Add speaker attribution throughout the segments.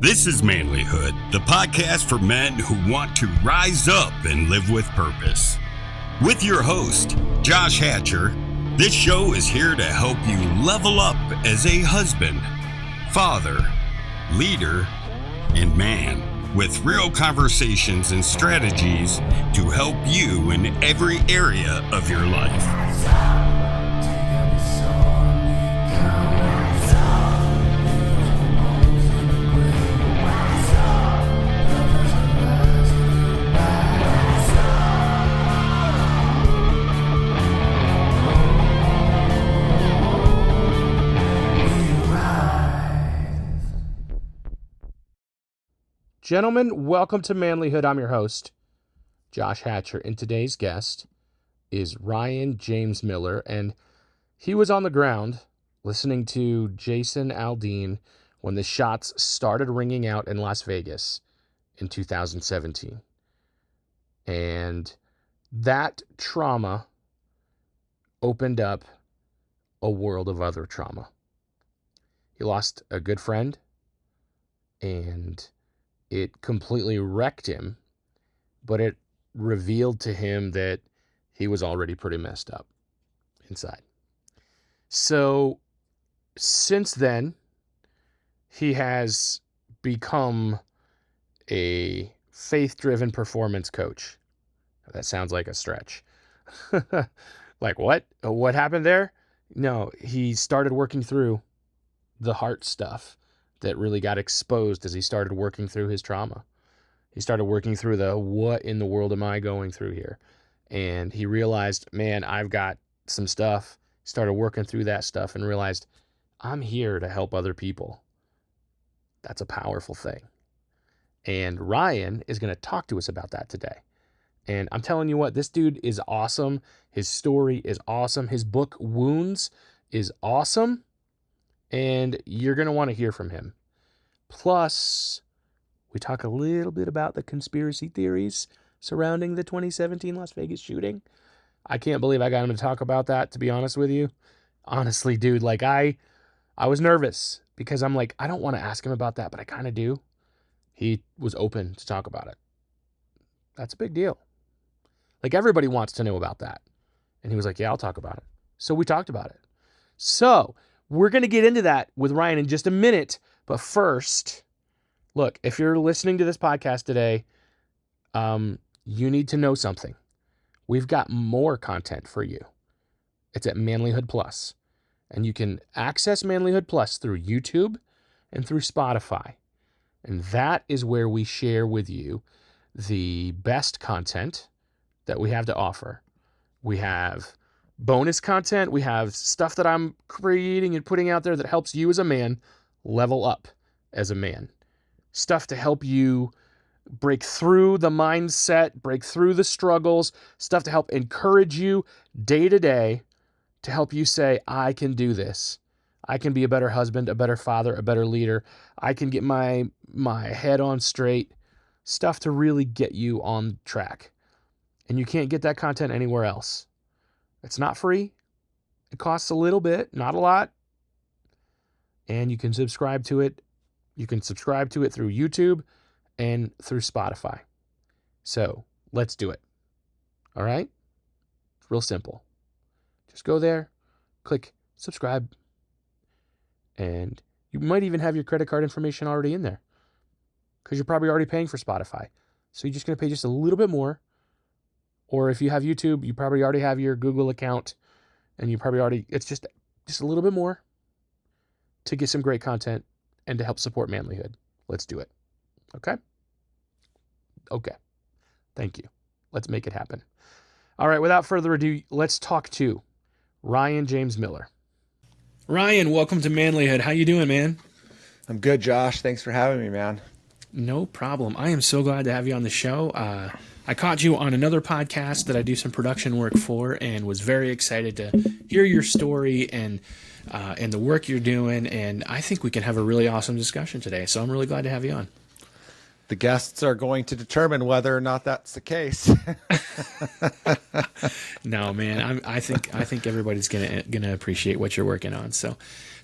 Speaker 1: This is Manlihood, the podcast for men who want to rise up and live with purpose. With your host, Josh Hatcher, this show is here to help you level up as a husband, father, leader, and man, with real conversations and strategies to help you in every area of your life.
Speaker 2: Gentlemen, welcome to Manlihood. I'm your host, Josh Hatcher, and today's guest is Ryan James Miller, and he was on the ground listening to Jason Aldean when the shots started ringing out in Las Vegas in 2017. And that trauma opened up a world of other trauma. He lost a good friend, and it completely wrecked him, but it revealed to him that he was already pretty messed up inside. So since then, he has become a faith-driven performance coach. That sounds like a stretch. Like what? What happened there? No, he started working through the heart stuff that really got exposed as he started working through his trauma. He started working through the what in the world am I going through here? And he realized, man, I've got some stuff. Started working through that stuff and realized I'm here to help other people. That's a powerful thing. And Ryan is going to talk to us about that today. And I'm telling you what, this dude is awesome. His story is awesome. His book, Wounds, is awesome. And you're going to want to hear from him. Plus, we talk a little bit about the conspiracy theories surrounding the 2017 Las Vegas shooting. I can't believe I got him to talk about that, to be honest with you. Honestly, dude, like I was nervous because I'm like, I don't want to ask him about that, but I kind of do. He was open to talk about it. That's a big deal. Like everybody wants to know about that. And he was like, yeah, I'll talk about it. So we talked about it. So we're going to get into that with Ryan in just a minute. But first, look, if you're listening to this podcast today, you need to know something. We've got more content for you. It's at Manlihood Plus. And you can access Manlihood Plus through YouTube and through Spotify. And that is where we share with you the best content that we have to offer. We have bonus content. We have stuff that I'm creating and putting out there that helps you as a man level up as a man. Stuff to help you break through the mindset, break through the struggles, stuff to help encourage you day to day to help you say, I can do this. I can be a better husband, a better father, a better leader. I can get my head on straight. Stuff to really get you on track. And you can't get that content anywhere else. It's not free. It costs a little bit, not a lot. And you can subscribe to it. You can subscribe to it through YouTube and through Spotify. So let's do it. All right? It's real simple. Just go there, click subscribe, and you might even have your credit card information already in there because you're probably already paying for Spotify. So you're just going to pay just a little bit more. Or if you have YouTube, you probably already have your Google account and you probably already, it's just a little bit more to get some great content and to help support Manlihood. Let's do it. Okay? Okay. Thank you. Let's make it happen. All right. Without further ado, let's talk to Ryan James Miller. Ryan, welcome to Manlihood. How you doing, man?
Speaker 3: I'm good, Josh. Thanks for having me, man.
Speaker 2: No problem. I am so glad to have you on the show. I caught you on another podcast that I do some production work for and was very excited to hear your story and the work you're doing. And I think we can have a really awesome discussion today. So I'm really glad to have you on.
Speaker 3: The guests are going to determine whether or not that's the case.
Speaker 2: No, man, I think everybody's gonna appreciate what you're working on. So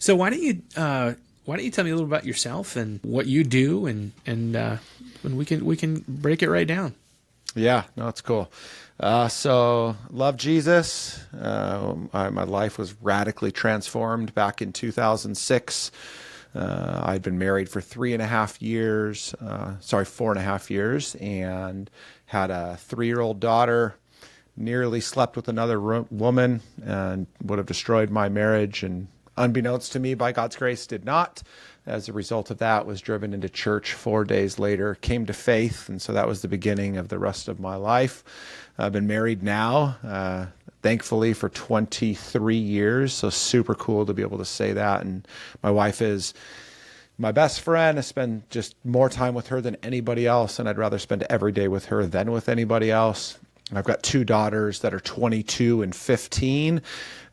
Speaker 2: why don't you why don't you tell me a little about yourself and what you do, and we can break it right down.
Speaker 3: Yeah, no, it's cool. So love Jesus. My life was radically transformed back in 2006. I'd been married for 4.5 years, and had a 3-year-old daughter. Nearly slept with another woman and would have destroyed my marriage, and unbeknownst to me, by God's grace, did not. As a result of that, was driven into church 4 days later, came to faith, and so that was the beginning of the rest of my life. I've been married now, thankfully, for 23 years, so super cool to be able to say that. And my wife is my best friend. I spend just more time with her than anybody else, and I'd rather spend every day with her than with anybody else. I've got 2 daughters that are 22 and 15.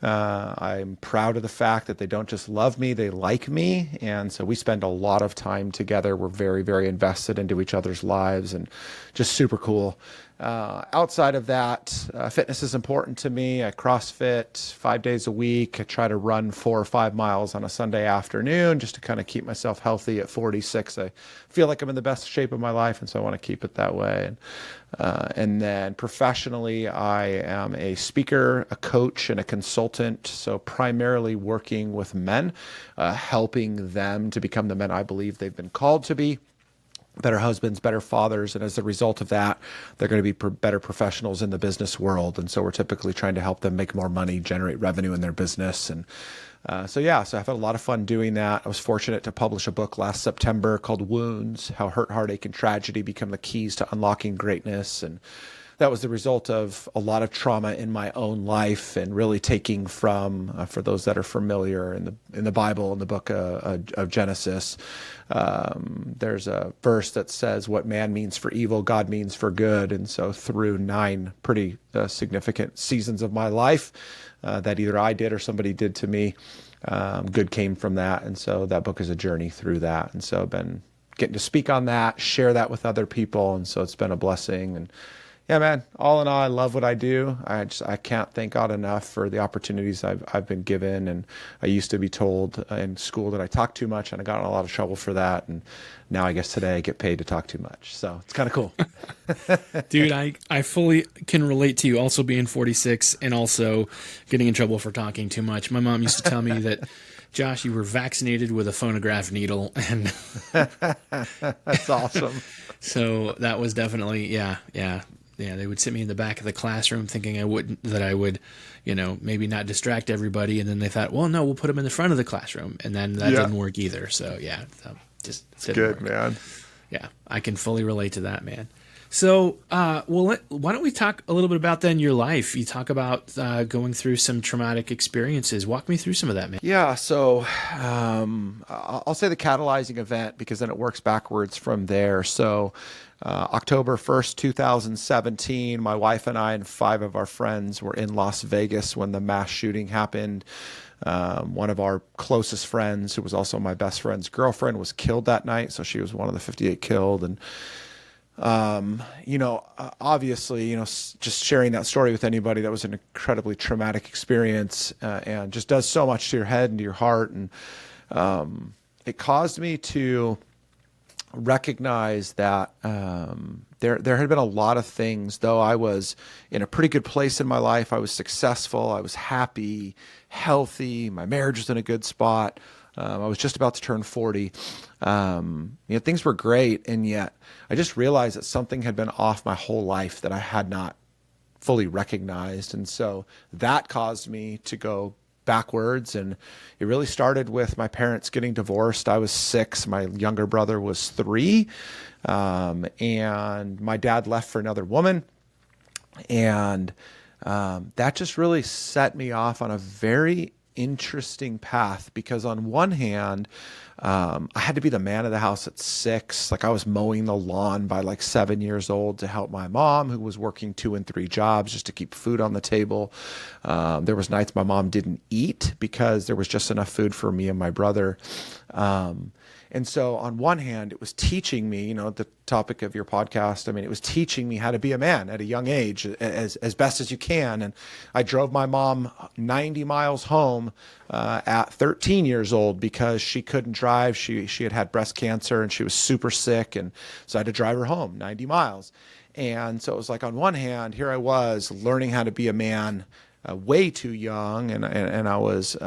Speaker 3: I'm proud of the fact that they don't just love me, they like me. And so we spend a lot of time together. We're very, very invested into each other's lives, and just super cool. Outside of that, fitness is important to me. I CrossFit 5 days a week. I try to run 4 or 5 miles on a Sunday afternoon just to kind of keep myself healthy at 46. I feel like I'm in the best shape of my life, and so I want to keep it that way. And then professionally, I am a speaker, a coach, and a consultant. So primarily working with men, helping them to become the men I believe they've been called to be. Better husbands, better fathers, and as a result of that, they're going to be better professionals in the business world. And so we're typically trying to help them make more money, generate revenue in their business. And so I've had a lot of fun doing that. I was fortunate to publish a book last September called Wounds: How Hurt, Heartache, and Tragedy Become the Keys to Unlocking Greatness. And that was the result of a lot of trauma in my own life, and really taking from, for those that are familiar in the Bible, in the book of Genesis, there's a verse that says, what man means for evil, God means for good. And so through 9 pretty significant seasons of my life that either I did or somebody did to me, good came from that. And so that book is a journey through that. And so I've been getting to speak on that, share that with other people. And so it's been a blessing. And yeah, man, all in all, I love what I do. I can't thank God enough for the opportunities I've been given. And I used to be told in school that I talk too much, and I got in a lot of trouble for that. And now I guess today I get paid to talk too much. So it's kind of cool.
Speaker 2: Dude, I fully can relate to you also being 46 and also getting in trouble for talking too much. My mom used to tell me that, Josh, you were vaccinated with a phonograph needle. And
Speaker 3: that's awesome.
Speaker 2: So that was definitely, yeah. They would sit me in the back of the classroom thinking I would, maybe not distract everybody. And then they thought, well, no, we'll put them in the front of the classroom. And then that didn't work either. So it's
Speaker 3: good, man.
Speaker 2: Yeah, I can fully relate to that, man. So, why don't we talk a little bit about then your life? You talk about going through some traumatic experiences. Walk me through some of that, man.
Speaker 3: Yeah, so I'll say the catalyzing event, because then it works backwards from there. So October 1st, 2017, my wife and I and 5 of our friends were in Las Vegas when the mass shooting happened. One of our closest friends, who was also my best friend's girlfriend, was killed that night. So she was one of the 58 killed. And obviously, just sharing that story with anybody, that was an incredibly traumatic experience, and just does so much to your head and to your heart. And it caused me to recognize that there had been a lot of things. Though I was in a pretty good place in my life, I was successful, I was happy, healthy, my marriage was in a good spot. I was just about to turn 40. Things were great, and yet I just realized that something had been off my whole life that I had not fully recognized. And so that caused me to go backwards. And it really started with my parents getting divorced. I was 6. My younger brother was 3. And my dad left for another woman. And that just really set me off on a very interesting path, because on one hand, I had to be the man of the house at 6. Like, I was mowing the lawn by 7 years old to help my mom, who was working 2 and 3 jobs just to keep food on the table. There was nights my mom didn't eat because there was just enough food for me and my brother. And so on one hand, it was teaching me, the topic of your podcast, it was teaching me how to be a man at a young age, as best as you can. And I drove my mom 90 miles home at 13 years old because she couldn't drive drive. She had had breast cancer and she was super sick. And so I had to drive her home 90 miles. And so it was like, on one hand, here I was learning how to be a man way too young. And I was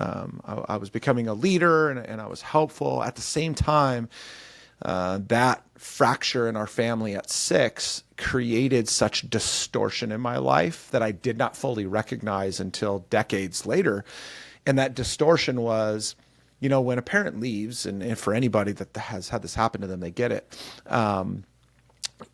Speaker 3: becoming a leader and I was helpful. At the same time, that fracture in our family at 6 created such distortion in my life that I did not fully recognize until decades later. And that distortion was, when a parent leaves, and for anybody that has had this happen to them, they get it.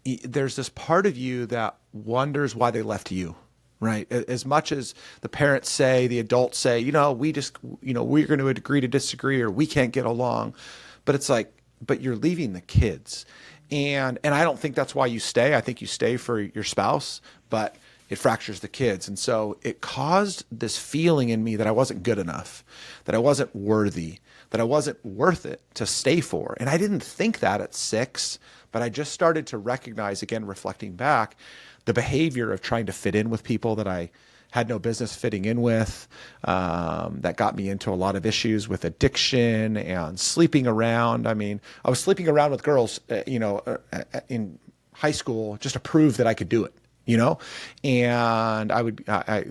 Speaker 3: There's this part of you that wonders why they left you, right? As much as the parents say, the adults say, we're going to agree to disagree, or we can't get along. But it's like, but you're leaving the kids. And I don't think that's why you stay. I think you stay for your spouse, but it fractures the kids. And so it caused this feeling in me that I wasn't good enough, that I wasn't worthy, that I wasn't worth it to stay for. And I didn't think that at 6, but I just started to recognize, again, reflecting back, the behavior of trying to fit in with people that I had no business fitting in with, that got me into a lot of issues with addiction and sleeping around. I mean, I was sleeping around with girls, in high school just to prove that I could do it, and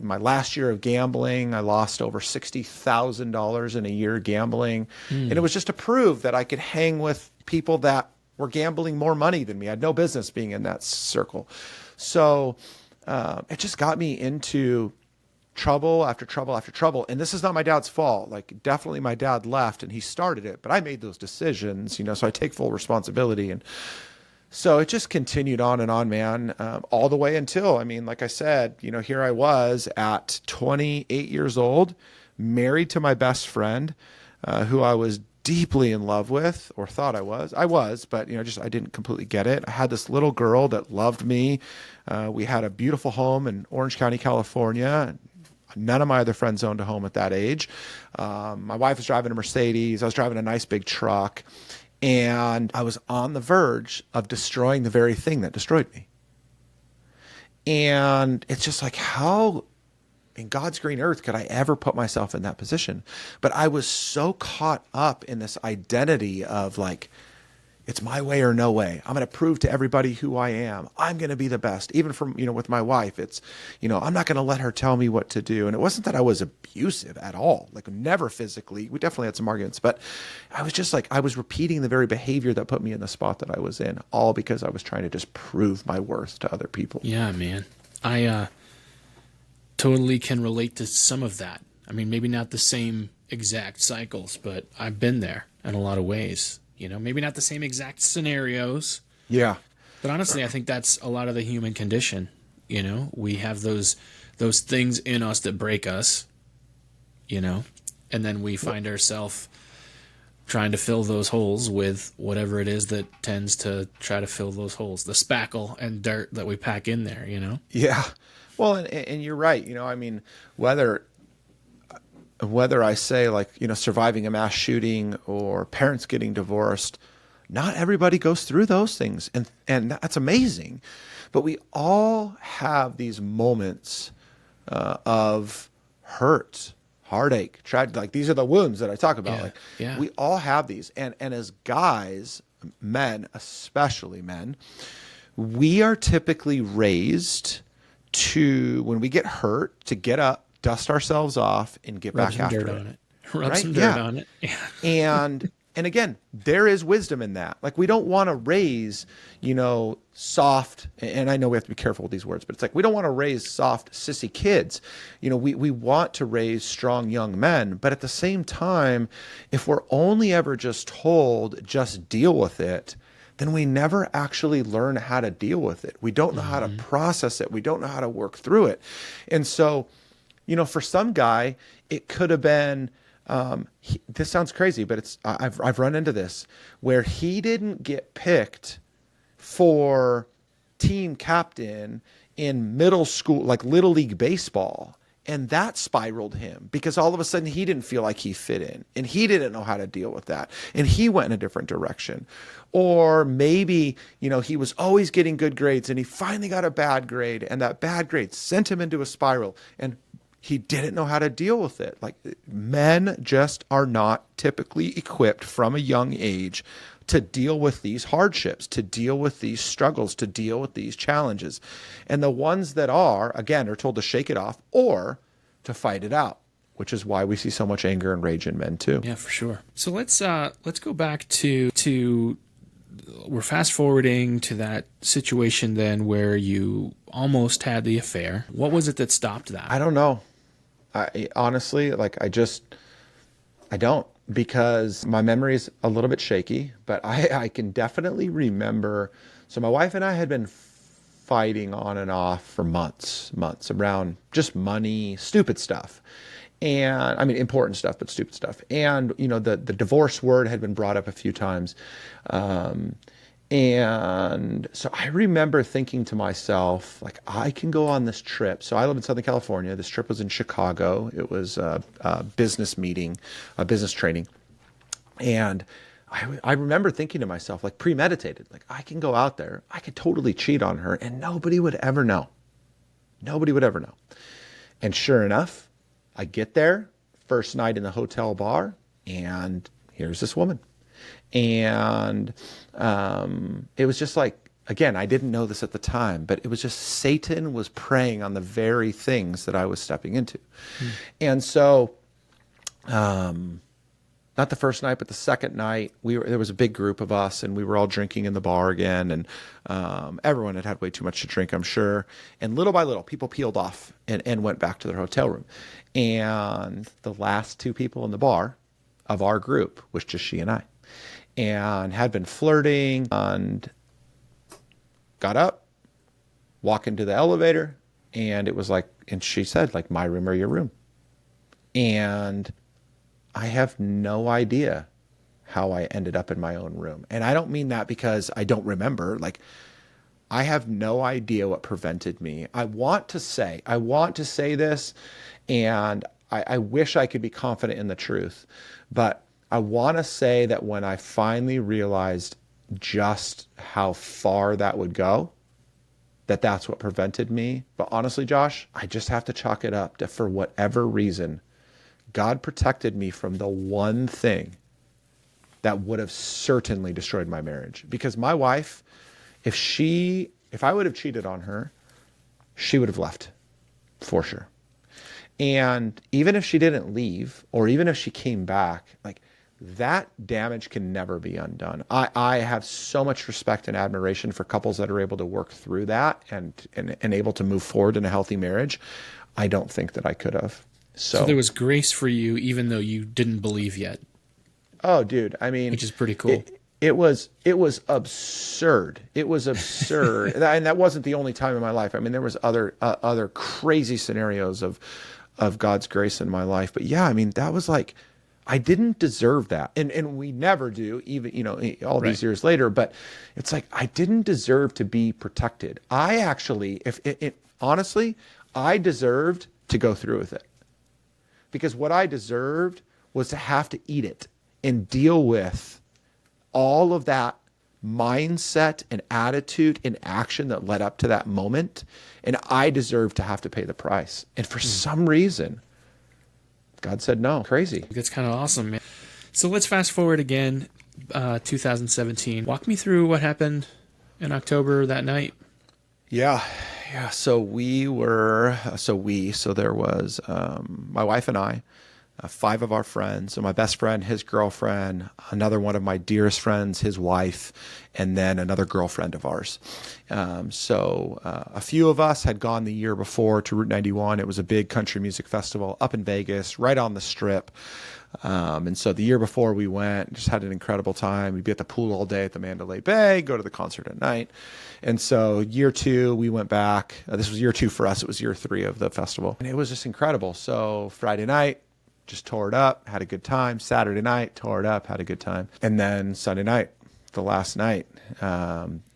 Speaker 3: my last year of gambling, I lost over $60,000 in a year gambling. And it was just to prove that I could hang with people that were gambling more money than me. I had no business being in that circle. So it just got me into trouble after trouble after trouble. And this is not my dad's fault. Like, definitely my dad left and he started it, but I made those decisions, so I take full responsibility. And so it just continued on and on, man, all the way until, like I said, here I was at 28 years old, married to my best friend, who I was deeply in love with, or thought I was, but I didn't completely get it. I had this little girl that loved me. We had a beautiful home in Orange County, California. None of my other friends owned a home at that age. My wife was driving a Mercedes. I was driving a nice big truck, and I was on the verge of destroying the very thing that destroyed me. And it's just like, how in God's green earth could I ever put myself in that position? But I was so caught up in this identity of like, it's my way or no way. I'm going to prove to everybody who I am. I'm going to be the best. Even from, with my wife, it's, I'm not going to let her tell me what to do. And it wasn't that I was abusive at all, like never physically. We definitely had some arguments, but I was just like, I was repeating the very behavior that put me in the spot that I was in, all because I was trying to just prove my worth to other people.
Speaker 2: Yeah, man. I totally can relate to some of that. I mean, maybe not the same exact cycles, but I've been there in a lot of ways. Maybe not the same exact scenarios.
Speaker 3: Yeah.
Speaker 2: But honestly, I think that's a lot of the human condition. We have those things in us that break us, and then we find ourselves trying to fill those holes with whatever it is that tends to try to fill those holes, the spackle and dirt that we pack in there,
Speaker 3: Yeah. Well, and you're right. Whether I say like, surviving a mass shooting or parents getting divorced, not everybody goes through those things. And that's amazing. But we all have these moments of hurt, heartache, tragedy. Like, these are the wounds that I talk about. We all have these. And as guys, men, especially men, we are typically raised to, when we get hurt, to get up, dust ourselves off, and get back after it.
Speaker 2: Rub some dirt on it. Yeah.
Speaker 3: And again, there is wisdom in that. Like, we don't want to raise, soft, and I know we have to be careful with these words, but it's like, we don't want to raise soft, sissy kids. We want to raise strong young men, but at the same time, if we're only ever just told, just deal with it, then we never actually learn how to deal with it. We don't know how to process it. We don't know how to work through it. And so, for some guy, it could have been, this sounds crazy, but I've run into this, where he didn't get picked for team captain in middle school, like Little League baseball. And that spiraled him because all of a sudden he didn't feel like he fit in and he didn't know how to deal with that. And he went in a different direction. Or maybe, he was always getting good grades and he finally got a bad grade, and that bad grade sent him into a spiral, and He didn't know how to deal with it. Like, men just are not typically equipped from a young age to deal with these hardships, to deal with these struggles, to deal with these challenges. And the ones that are, again, are told to shake it off or to fight it out, which is why we see so much anger and rage in men too.
Speaker 2: Yeah, for sure. So let's go back to we're fast forwarding to that situation then where you almost had the affair. What was it that stopped that?
Speaker 3: I don't know. I honestly, I don't, because my memory is a little bit shaky, but I can definitely remember. So my wife and I had been fighting on and off for months around just money, stupid stuff. And I mean, important stuff, but stupid stuff. And, the divorce word had been brought up a few times. And so I remember thinking to myself, like, I can go on this trip. So I live in Southern California. This trip was in Chicago. It was a business meeting, a business training. And I remember thinking to myself, like, premeditated, like, I can go out there. I could totally cheat on her and nobody would ever know. Nobody would ever know. And sure enough, I get there, first night in the hotel bar, and here's this woman. And it was just like, again, I didn't know this at the time, but it was just Satan was preying on the very things that I was stepping into. And so, not the first night, but the second night, there was a big group of us, and we were all drinking in the bar again, and everyone had way too much to drink, I'm sure. And little by little, people peeled off and went back to their hotel room. And the last two people in the bar of our group was just she and I, and had been flirting, and got up, walk into the elevator, and it was like, and she said, like, my room or your room. And I have no idea how I ended up in my own room. And I don't mean that because I don't remember. Like, I have no idea what prevented me. I want to say this, and I wish I could be confident in the truth, but I want to say that when I finally realized just how far that would go, that's what prevented me. But honestly, Josh, I just have to chalk it up to, for whatever reason, God protected me from the one thing that would have certainly destroyed my marriage. Because my wife, if I would have cheated on her, she would have left for sure. And even if she didn't leave, or even if she came back, like, that damage can never be undone. I have so much respect and admiration for couples that are able to work through that and able to move forward in a healthy marriage. I don't think that I could have. So
Speaker 2: there was grace for you, even though you didn't believe yet.
Speaker 3: Oh, dude. I mean,
Speaker 2: which is pretty cool.
Speaker 3: It was absurd. It was absurd. And that wasn't the only time in my life. I mean, there was other crazy scenarios of God's grace in my life. But yeah, I mean, that was like, I didn't deserve that. And we never do, even, all these years later, but it's like, I didn't deserve to be protected. I actually, honestly, I deserved to go through with it, because what I deserved was to have to eat it and deal with all of that mindset and attitude and action that led up to that moment. And I deserved to have to pay the price. And for some reason, God said no. Crazy.
Speaker 2: That's kind of awesome, man. So let's fast forward again, 2017. Walk me through what happened in October that night.
Speaker 3: Yeah. So there was my wife and I, 5 of our friends. So my best friend, his girlfriend, another one of my dearest friends, his wife, and then another girlfriend of ours. A few of us had gone the year before to Route 91. It was a big country music festival up in Vegas, right on the Strip. And so the year before we went, just had an incredible time. We'd be at the pool all day at the Mandalay Bay, go to the concert at night. And so year 2, we went back. This was year 2 for us. It was year 3 of the festival. And it was just incredible. So Friday night, just tore it up, had a good time. Saturday night, tore it up, had a good time. And then Sunday night, the last night,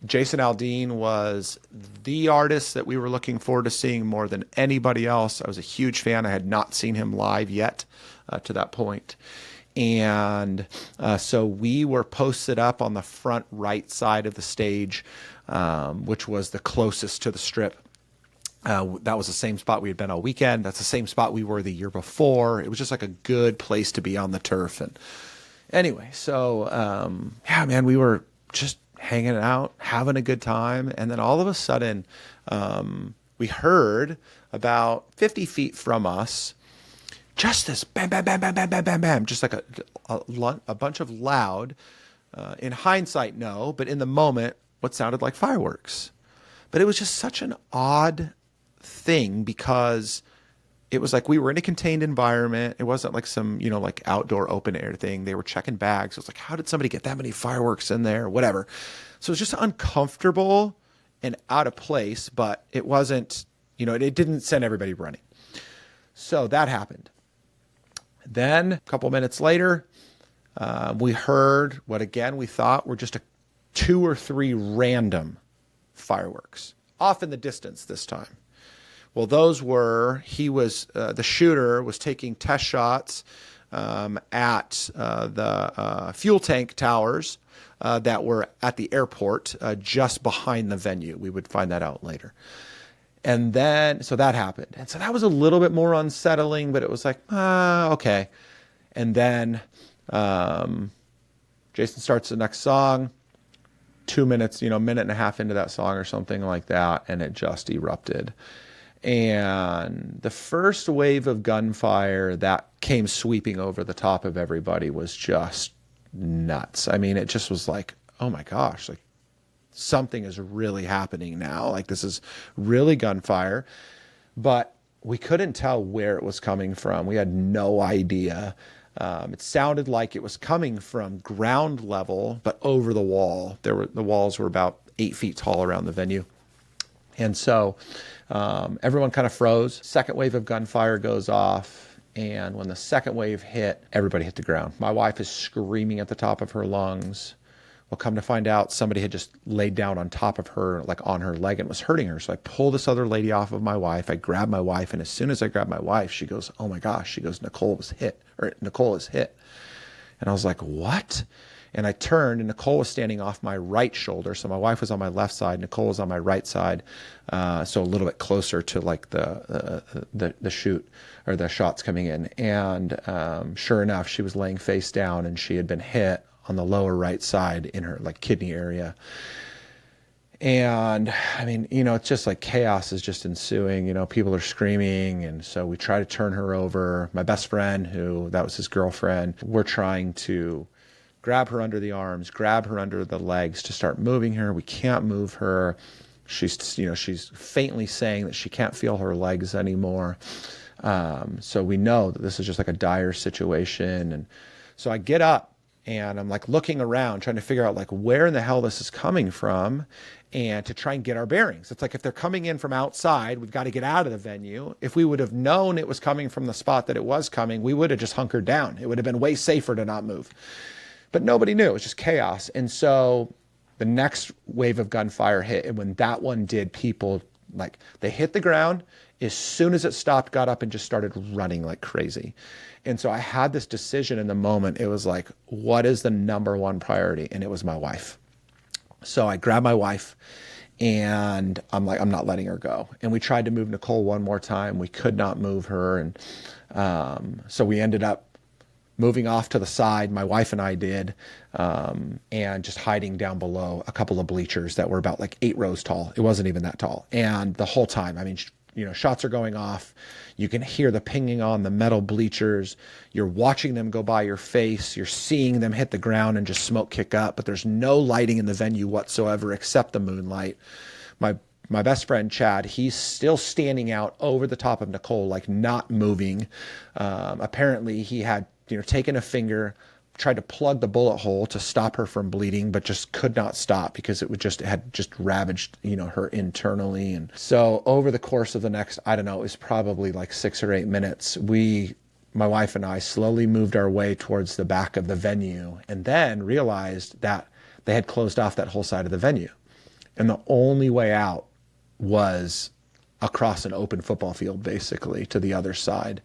Speaker 3: Jason Aldean was the artist that we were looking forward to seeing more than anybody else. I was a huge fan. I had not seen him live yet to that point. And so we were posted up on the front right side of the stage, which was the closest to the Strip. That was the same spot we had been all weekend. That's the same spot we were the year before. It was just like a good place to be on the turf. And anyway, so yeah, man, we were just hanging out, having a good time. And then all of a sudden, we heard about 50 feet from us, just this bam, bam, bam, bam, bam, bam, bam, bam, just like a bunch of loud, in hindsight, no, but in the moment, what sounded like fireworks. But it was just such an odd thing because it was like we were in a contained environment. It wasn't like some, like outdoor open air thing. They were checking bags. It was like, how did somebody get that many fireworks in there? Whatever. So it was just uncomfortable and out of place, but it wasn't, it didn't send everybody running. So that happened. Then a couple minutes later, we heard what again we thought were just 2 or 3 random fireworks off in the distance this time. Well, those were, the shooter was taking test shots at the fuel tank towers that were at the airport just behind the venue. We would find that out later. And then, so that happened. And so that was a little bit more unsettling, but it was like, okay. And then Jason starts the next song, 2 minutes, minute and a half into that song or something like that, and it just erupted. And the first wave of gunfire that came sweeping over the top of everybody was just nuts. I mean, it just was like, oh my gosh, like something is really happening now. Like this is really gunfire, but we couldn't tell where it was coming from. We had no idea. It sounded like it was coming from ground level, but over the wall. The walls were about 8 feet tall around the venue. And so everyone kind of froze. Second wave of gunfire goes off. And when the second wave hit, everybody hit the ground. My wife is screaming at the top of her lungs. Well, come to find out, somebody had just laid down on top of her, like on her leg, and was hurting her. So I pull this other lady off of my wife. I grab my wife. And as soon as I grab my wife, she goes, oh my gosh. She goes, Nicole is hit. And I was like, what? And I turned, and Nicole was standing off my right shoulder. So my wife was on my left side. Nicole was on my right side. So a little bit closer to like the shoot or the shots coming in. And sure enough, she was laying face down, and she had been hit on the lower right side in her like kidney area. And I mean, it's just like chaos is just ensuing, people are screaming. And so we try to turn her over. My best friend, that was his girlfriend, we're trying to grab her under the arms, grab her under the legs to start moving her. We can't move her. She's faintly saying that she can't feel her legs anymore. So we know that this is just like a dire situation. And so I get up, and I'm like looking around, trying to figure out like where in the hell this is coming from, and to try and get our bearings. It's like if they're coming in from outside, we've got to get out of the venue. If we would have known it was coming from the spot that it was coming, we would have just hunkered down. It would have been way safer to not move. But nobody knew. It was just chaos. And so the next wave of gunfire hit, and when that one did, people they hit the ground. As soon as it stopped, got up and just started running like crazy. And so I had this decision in the moment. It was like, what is the number one priority? And it was my wife. So I grabbed my wife, and I'm like, I'm not letting her go. And we tried to move Nicole one more time. We could not move her. And so we ended up moving off to the side, my wife and I did, and just hiding down below a couple of bleachers that were about like 8 rows tall. It wasn't even that tall. And the whole time, I mean, shots are going off. You can hear the pinging on the metal bleachers. You're watching them go by your face. You're seeing them hit the ground and just smoke kick up, but there's no lighting in the venue whatsoever except the moonlight. My best friend, Chad, he's still standing out over the top of Nicole, like not moving. Apparently he had, taken a finger, tried to plug the bullet hole to stop her from bleeding, but just could not stop because it had just ravaged, her internally. And so over the course of the next, I don't know, it was probably like 6 or 8 minutes, my wife and I slowly moved our way towards the back of the venue, and then realized that they had closed off that whole side of the venue. And the only way out was across an open football field, basically, to the other side.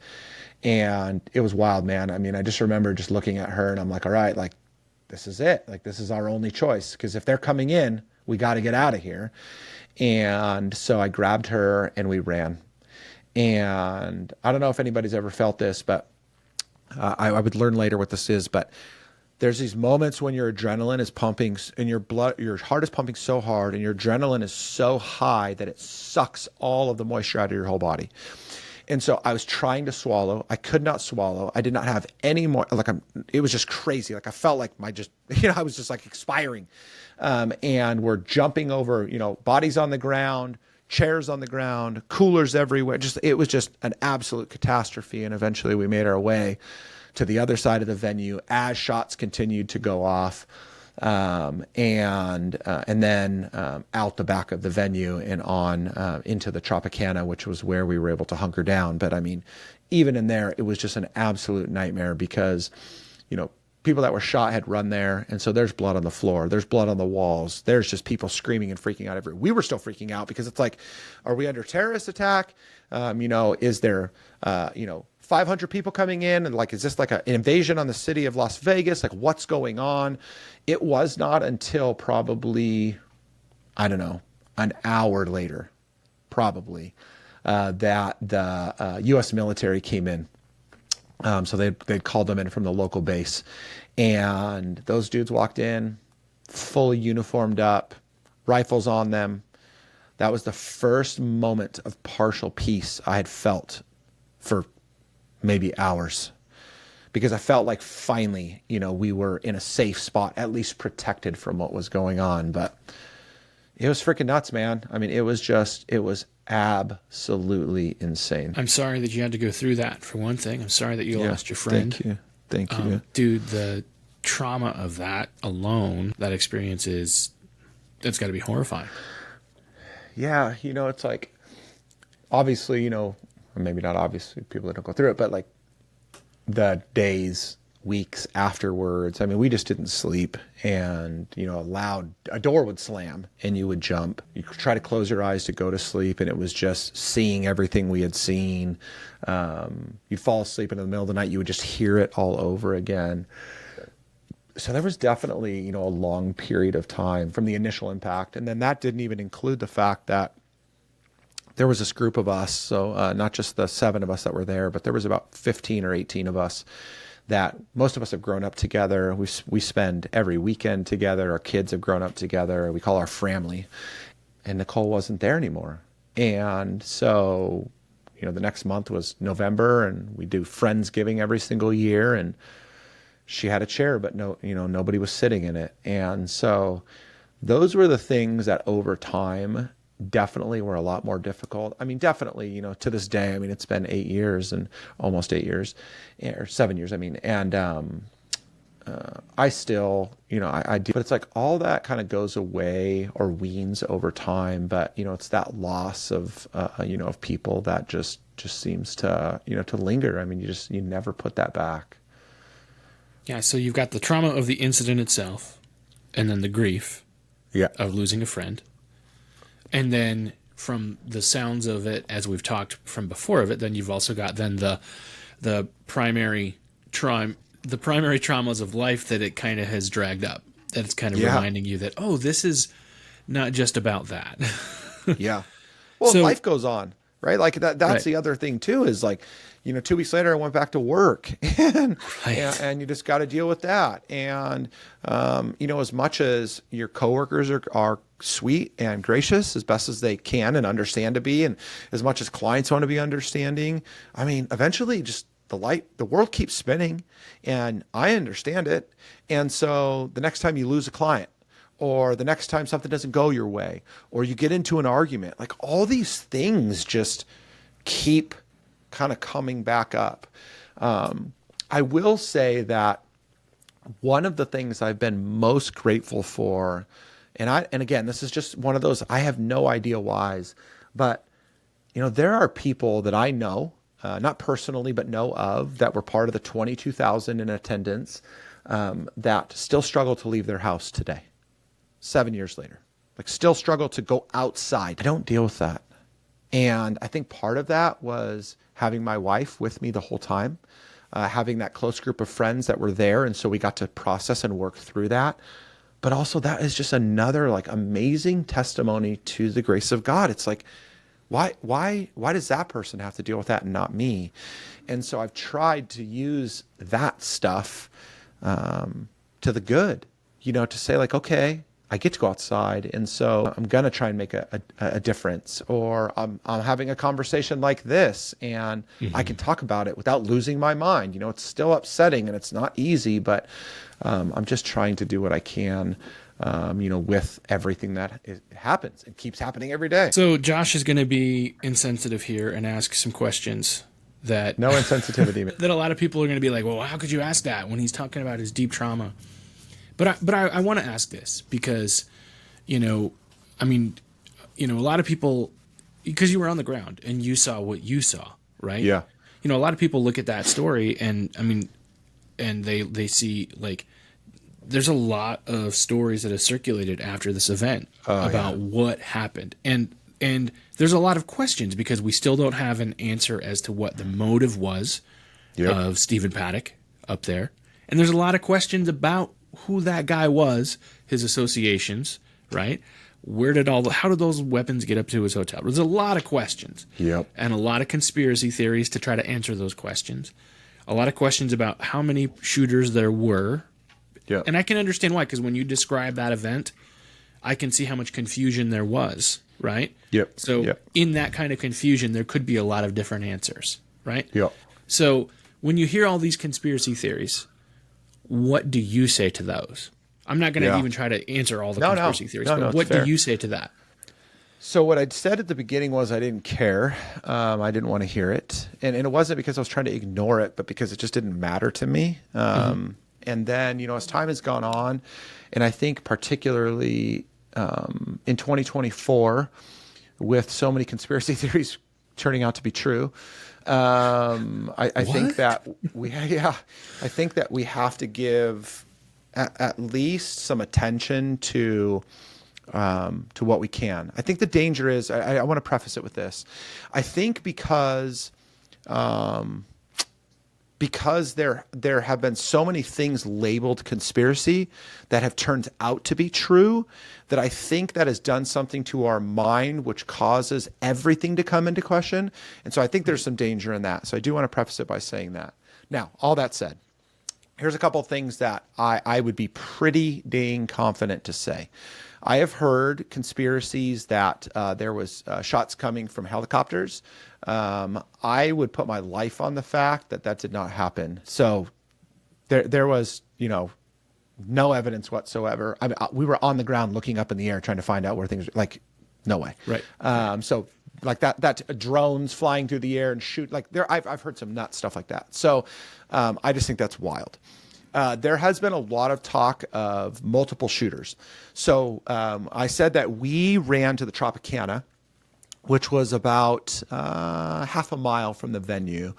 Speaker 3: And it was wild, man. I mean, I just remember just looking at her, and I'm like, all right, like, this is it. Like, this is our only choice. Because if they're coming in, we got to get out of here. And so I grabbed her and we ran. And I don't know if anybody's ever felt this, but I would learn later what this is, but there's these moments when your adrenaline is pumping and your heart is pumping so hard and your adrenaline is so high that it sucks all of the moisture out of your whole body. And so I was trying to swallow. I could not swallow. I did not have any more, it was just crazy. Like I felt like I was just like expiring. And we're jumping over, bodies on the ground, chairs on the ground, coolers everywhere. It was just an absolute catastrophe. And eventually we made our way to the other side of the venue as shots continued to go off. And then out the back of the venue and on into the Tropicana, which was where we were able to hunker down. But I mean, even in there, it was just an absolute nightmare because, people that were shot had run there. And so there's blood on the floor. There's blood on the walls. There's just people screaming and freaking out everywhere. We were still freaking out because it's like, are we under terrorist attack? Is there, 500 people coming in? And is this like an invasion on the city of Las Vegas? Like what's going on? It was not until probably, I don't know, an hour later, probably, that the U.S. military came in. So they'd called them in from the local base, and those dudes walked in, fully uniformed up, rifles on them. That was the first moment of partial peace I had felt for maybe hours, because I felt like finally, we were in a safe spot, at least protected from what was going on. But it was freaking nuts, man. I mean, it was absolutely insane.
Speaker 2: I'm sorry that you had to go through that, for one thing. I'm sorry that you lost your friend.
Speaker 3: Thank you.
Speaker 2: Dude, the trauma of that alone, that experience it's got to be horrifying.
Speaker 3: Yeah, it's like, obviously, or maybe not obviously, people that don't go through it, but like the days, weeks afterwards, I mean, we just didn't sleep, and a door would slam and you would jump. You try to close your eyes to go to sleep, and it was just seeing everything we had seen. You'd fall asleep, and in the middle of the night you would just hear it all over again. So there was definitely a long period of time from the initial impact, and then that didn't even include the fact that there was this group of us, so not just the 7 of us that were there, but there was about 15 or 18 of us that most of us have grown up together. We spend every weekend together. Our kids have grown up together. We call our family. And Nicole wasn't there anymore. And so, the next month was November, and we do Friendsgiving every single year. And she had a chair, but nobody was sitting in it. And so those were the things that over time definitely were a lot more difficult. I mean, definitely, to this day, I mean, it's been 8 years and almost 8 years, or 7 years, I mean, and I still, I do, but it's like all that kind of goes away or weans over time. But, it's that loss of, of people that just seems to, to linger. I mean, you never put that back.
Speaker 2: Yeah. So you've got the trauma of the incident itself, and then the grief of losing a friend. And then from the sounds of it, as we've talked from before of it, then you've also got then the primary traumas of life that it kind of has dragged up. That it's kind of reminding you that, oh, this is not just about that.
Speaker 3: Yeah. Well, so, life goes on, right? Like that's right. The other thing too, is like, 2 weeks later I went back to work and you just got to deal with that. And, as much as your coworkers are sweet and gracious as best as they can and understand to be, and as much as clients want to be understanding, I mean, eventually just the world keeps spinning, and I understand it. And so the next time you lose a client, or the next time something doesn't go your way, or you get into an argument, like all these things just keep kind of coming back up. I will say that one of the things I've been most grateful for, and again, this is just one of those, I have no idea whys, but there are people that I know, not personally, but know of, that were part of the 22,000 in attendance, that still struggle to leave their house today, 7 years later, like still struggle to go outside. I don't deal with that. And I think part of that was having my wife with me the whole time, having that close group of friends that were there. And so we got to process and work through that. but also that is just another like amazing testimony to the grace of God. It's like, why does that person have to deal with that and not me? And so I've tried to use that stuff to the good, to say like, okay, I get to go outside, and so I'm gonna try and make a difference. Or I'm having a conversation like this, and I can talk about it without losing my mind. It's still upsetting and it's not easy, but I'm just trying to do what I can, with everything that happens and keeps happening every day.
Speaker 2: So Josh is going to be insensitive here and ask some questions that
Speaker 3: no insensitivity
Speaker 2: that a lot of people are going to be like, well, how could you ask that when he's talking about his deep trauma? But I want to ask this because, a lot of people, because you were on the ground and you saw what you saw, right?
Speaker 3: Yeah.
Speaker 2: A lot of people look at that story and they see like, there's a lot of stories that have circulated after this event about what happened. And there's a lot of questions because we still don't have an answer as to what the motive was of Stephen Paddock up there. And there's a lot of questions about who that guy was, his associations, right? How did those weapons get up to his hotel? There's a lot of questions.
Speaker 3: Yep.
Speaker 2: And a lot of conspiracy theories to try to answer those questions. A lot of questions about how many shooters there were.
Speaker 3: Yeah.
Speaker 2: And I can understand why, because when you describe that event, I can see how much confusion there was, right?
Speaker 3: Yep.
Speaker 2: So in that kind of confusion, there could be a lot of different answers, right?
Speaker 3: Yep.
Speaker 2: So when you hear all these conspiracy theories, what do you say to those? I'm not going to even try to answer all the conspiracy theories, but what do you say to that?
Speaker 3: So what I'd said at the beginning was I didn't care. I didn't want to hear it. And it wasn't because I was trying to ignore it, but because it just didn't matter to me. And then, as time has gone on, and I think particularly in 2024, with so many conspiracy theories turning out to be true, I think that we have to give at least some attention to what we can. I think the danger is, I want to preface it with this. I think because there have been so many things labeled conspiracy that have turned out to be true, that I think that has done something to our mind, which causes everything to come into question. And so I think there's some danger in that. So I do want to preface it by saying that. Now, all that said, here's a couple of things that I would be pretty dang confident to say. I have heard conspiracies that there was shots coming from helicopters. I would put my life on the fact that did not happen. So there was, no evidence whatsoever. I mean, we were on the ground looking up in the air trying to find out where things like, no way.
Speaker 2: Right.
Speaker 3: So like that drones flying through the air and shoot like there, I've heard some nuts stuff like that. So I just think that's wild. There has been a lot of talk of multiple shooters. So I said that we ran to the Tropicana, which was about half a mile from the venue.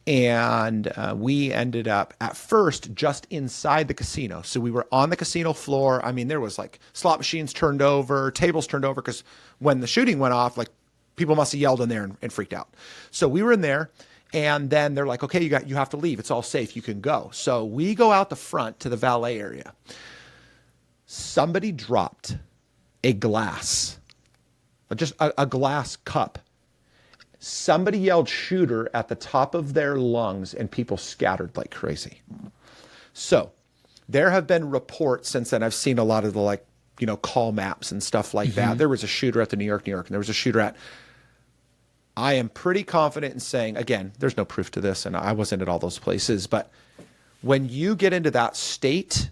Speaker 3: And we ended up at first just inside the casino. So we were on the casino floor. I mean, there was like slot machines turned over, tables turned over, because when the shooting went off, like people must have yelled in there and freaked out. So we were in there. And then they're like, okay, you have to leave. It's all safe. You can go. So we go out the front to the valet area. Somebody dropped a glass, just a glass cup. Somebody yelled shooter at the top of their lungs and people scattered like crazy. So there have been reports since then. I've seen a lot of the call maps and stuff like that. There was a shooter at the New York, and there was a shooter at... I am pretty confident in saying, again, there's no proof to this, and I wasn't at all those places, but when you get into that state,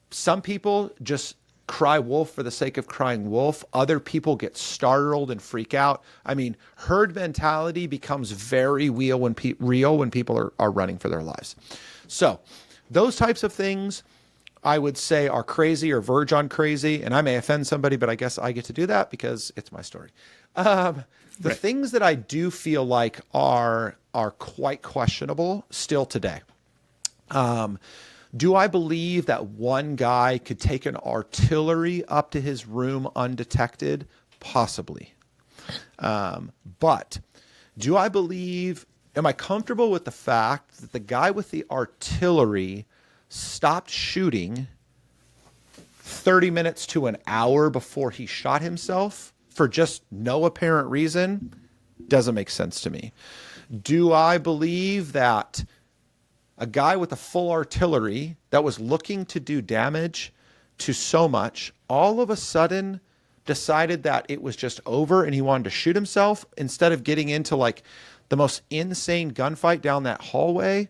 Speaker 3: some people just cry wolf for the sake of crying wolf. Other people get startled and freak out. I mean, herd mentality becomes very real when people are running for their lives. So those types of things I would say are crazy or verge on crazy, and I may offend somebody, but I guess I get to do that because it's my story. The things that I do feel like are quite questionable still today. Do I believe that one guy could take an artillery up to his room undetected? Possibly. But do I believe, am I comfortable with the fact that the guy with the artillery stopped shooting 30 minutes to an hour before he shot himself for just no apparent reason doesn't make sense to me. Do I believe that a guy with a full artillery that was looking to do damage to so much all of a sudden decided that it was just over and he wanted to shoot himself instead of getting into like the most insane gunfight down that hallway?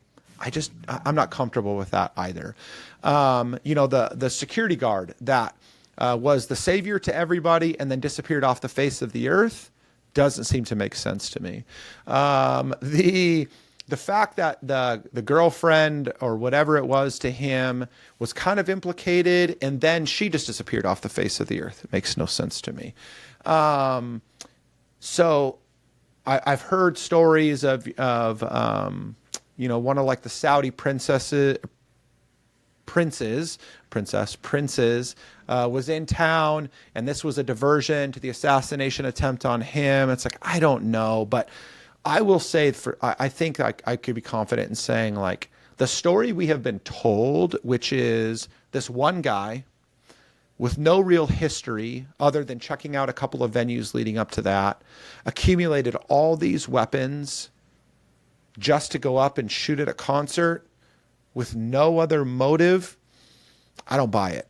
Speaker 3: I'm not comfortable with that either. The security guard that was the savior to everybody and then disappeared off the face of the earth doesn't seem to make sense to me. The fact that the girlfriend or whatever it was to him was kind of implicated and then she just disappeared off the face of the earth, it makes no sense to me. So I've heard stories of one of like the Saudi princes was in town and this was a diversion to the assassination attempt on him. It's like, I don't know, but I will say I think I could be confident in saying like the story we have been told, which is this one guy with no real history other than checking out a couple of venues leading up to that, accumulated all these weapons just to go up and shoot at a concert with no other motive. I don't buy it.